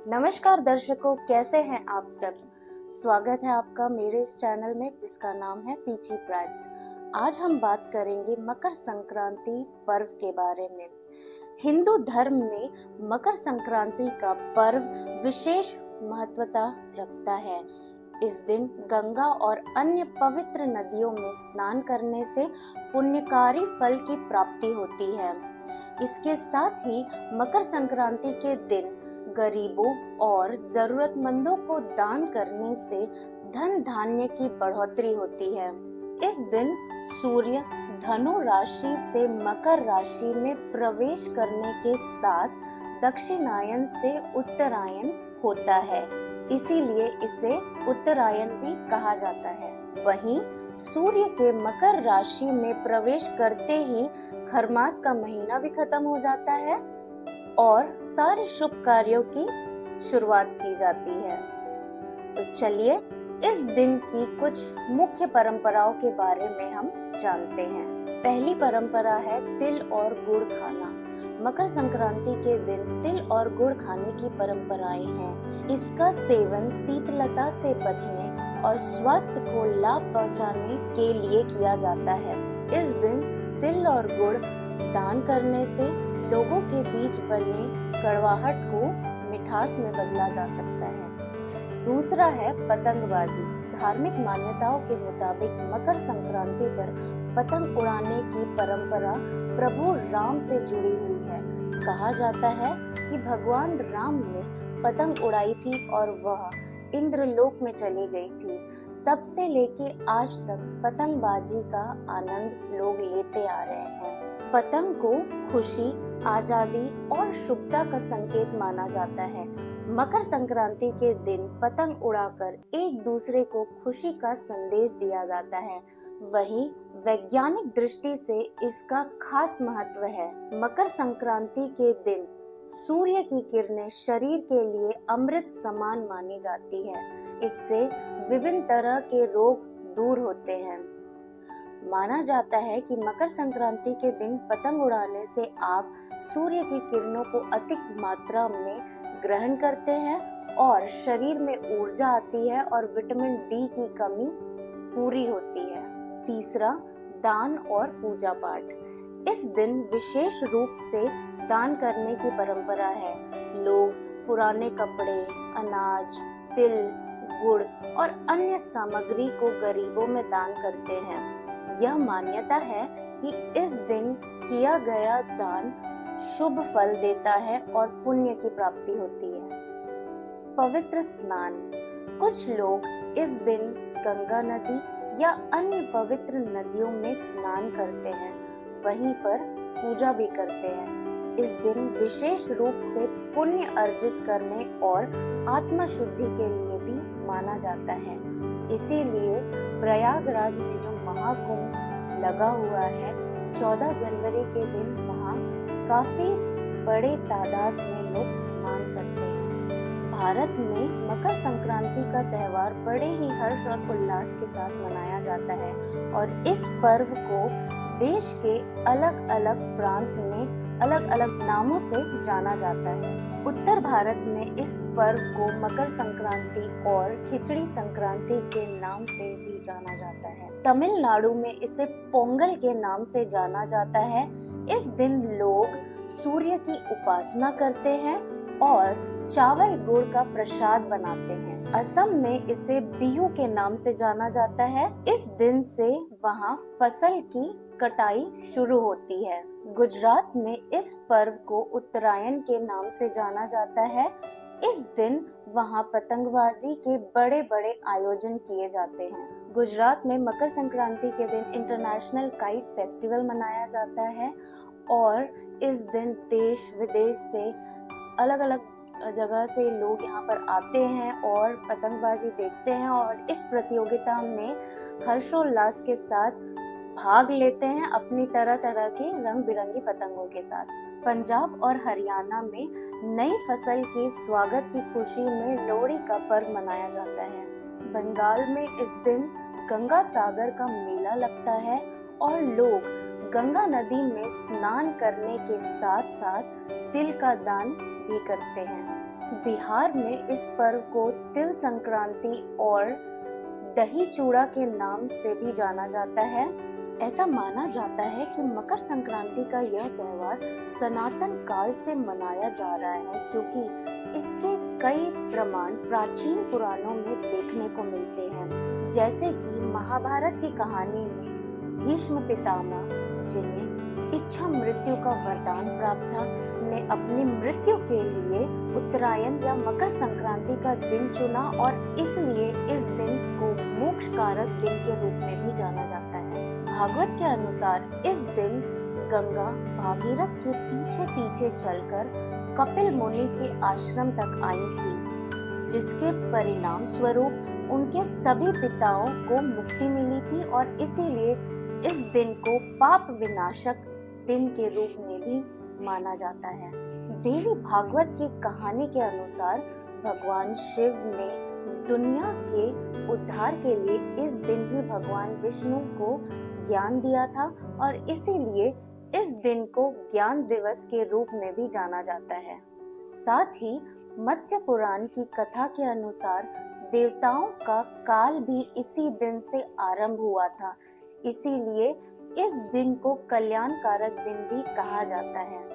नमस्कार दर्शकों, कैसे हैं आप सब। स्वागत है आपका मेरे इस चैनल में जिसका नाम है पीची प्राइड्स। आज हम बात करेंगे मकर संक्रांति पर्व के बारे में। हिंदू धर्म में मकर संक्रांति का पर्व विशेष महत्वता रखता है। इस दिन गंगा और अन्य पवित्र नदियों में स्नान करने से पुण्यकारी फल की प्राप्ति होती है। इसके साथ ही मकर संक्रांति के दिन गरीबों और जरूरतमंदों को दान करने से धन धान्य की बढ़ोतरी होती है। इस दिन सूर्य धनु राशि से मकर राशि में प्रवेश करने के साथ दक्षिणायन से उत्तरायण होता है, इसीलिए इसे उत्तरायण भी कहा जाता है। वहीं सूर्य के मकर राशि में प्रवेश करते ही खरमास का महीना भी खत्म हो जाता है और सारे शुभ कार्यों की शुरुआत की जाती है। तो चलिए इस दिन की कुछ मुख्य परंपराओं के बारे में हम जानते हैं। पहली परंपरा है तिल और गुड़ खाना। मकर संक्रांति के दिन तिल और गुड़ खाने की परंपराएं हैं। इसका सेवन शीतलता से बचने और स्वास्थ्य को लाभ पहुंचाने के लिए किया जाता है। इस दिन तिल और गुड़ दान करने से लोगों के बीच बने कड़वाहट को मिठास में बदला जा सकता है। दूसरा है पतंगबाजी। धार्मिक मान्यताओं के मुताबिक मकर संक्रांति पर पतंग उड़ाने की परंपरा प्रभु राम से जुड़ी हुई है। कहा जाता है कि भगवान राम ने पतंग उड़ाई थी और वह इंद्रलोक में चली गई थी। तब से लेके आज तक पतंगबाजी का आनंद लोग लेते आ रहे हैं। पतंग को खुशी, आजादी और शुभता का संकेत माना जाता है। मकर संक्रांति के दिन पतंग उड़ाकर एक दूसरे को खुशी का संदेश दिया जाता है। वहीं वैज्ञानिक दृष्टि से इसका खास महत्व है। मकर संक्रांति के दिन सूर्य की किरणें शरीर के लिए अमृत समान मानी जाती है। इससे विभिन्न तरह के रोग दूर होते हैं। माना जाता है कि मकर संक्रांति के दिन पतंग उड़ाने से आप सूर्य की किरणों को अधिक मात्रा में ग्रहण करते हैं और शरीर में ऊर्जा आती है और विटामिन डी की कमी पूरी होती है। तीसरा, दान और पूजा पाठ। इस दिन विशेष रूप से दान करने की परंपरा है। लोग पुराने कपड़े, अनाज, तिल, गुड़ और अन्य सामग्री को गरीबों में दान करते हैं। यह मान्यता है कि इस दिन किया गया दान शुभ फल देता है और पुण्य की प्राप्ति होती है। पवित्र स्नान। कुछ लोग इस दिन गंगा नदी या अन्य पवित्र नदियों में स्नान करते हैं, वहीं पर पूजा भी करते हैं। इस दिन विशेष रूप से पुण्य अर्जित करने और आत्मा शुद्धि के लिए भी माना जाता है। इसीलिए प्रयागराज में जो महाकुंभ लगा हुआ है 14 जनवरी के दिन वहाँ काफी बड़े तादाद में लोग स्नान करते हैं। भारत में मकर संक्रांति का त्योहार बड़े ही हर्ष और उल्लास के साथ मनाया जाता है और इस पर्व को देश के अलग अलग प्रांत में अलग अलग नामों से जाना जाता है। उत्तर भारत में इस पर्व को मकर संक्रांति और खिचड़ी संक्रांति के नाम से भी जाना जाता है। तमिलनाडु में इसे पोंगल के नाम से जाना जाता है। इस दिन लोग सूर्य की उपासना करते हैं और चावल गुड़ का प्रसाद बनाते हैं। असम में इसे बिहू के नाम से जाना जाता है। इस दिन से वहाँ फसल की कटाई शुरू होती है। गुजरात में इस पर्व को उत्तरायण के नाम से जाना जाता है। इस दिन वहाँ पतंगबाजी के बड़े बड़े आयोजन किए जाते हैं। गुजरात में मकर संक्रांति के दिन इंटरनेशनल काइट फेस्टिवल मनाया जाता है और इस दिन देश विदेश से अलग अलग जगह से लोग यहाँ पर आते हैं और पतंगबाजी देखते हैं और इस प्रतियोगिता में हर्षोल्लास के साथ भाग लेते हैं अपनी तरह तरह की रंग बिरंगी पतंगों के साथ। पंजाब और हरियाणा में नई फसल की स्वागत की खुशी में लोहड़ी का पर्व मनाया जाता है। बंगाल में इस दिन गंगा सागर का मेला लगता है और लोग गंगा नदी में स्नान करने के साथ साथ तिल का दान भी करते हैं। बिहार में इस पर्व को तिल संक्रांति और दही चूड़ा के नाम से भी जाना जाता है। ऐसा माना जाता है कि मकर संक्रांति का यह त्योहार सनातन काल से मनाया जा रहा है, क्योंकि इसके कई प्रमाण प्राचीन पुराणों में देखने को मिलते हैं। जैसे कि महाभारत की कहानी में भीष्म पितामह, जिन्हें इच्छा मृत्यु का वरदान प्राप्त था, ने अपनी मृत्यु के लिए उत्तरायण या मकर संक्रांति का दिन चुना और इसलिए इस दिन को मोक्ष कारक दिन के रूप में भी जाना जाता है। भागवत के अनुसार इस दिन गंगा भागीरथ के पीछे पीछे चलकर कपिल मुनि के आश्रम तक आई थी, जिसके परिणाम स्वरूप उनके सभी पिताओं को मुक्ति मिली थी और इसीलिए इस दिन को पाप विनाशक दिन के रूप में भी माना जाता है। देवी भागवत की कहानी के अनुसार भगवान शिव ने दुनिया के उद्धार के लिए इस दिन ही भगवान विष्णु को ज्ञान दिया था और इसीलिए इस दिन को ज्ञान दिवस के रूप में भी जाना जाता है। साथ ही मत्स्य पुराण की कथा के अनुसार देवताओं का काल भी इसी दिन से आरंभ हुआ था, इसीलिए इस दिन को कल्याण कारक दिन भी कहा जाता है।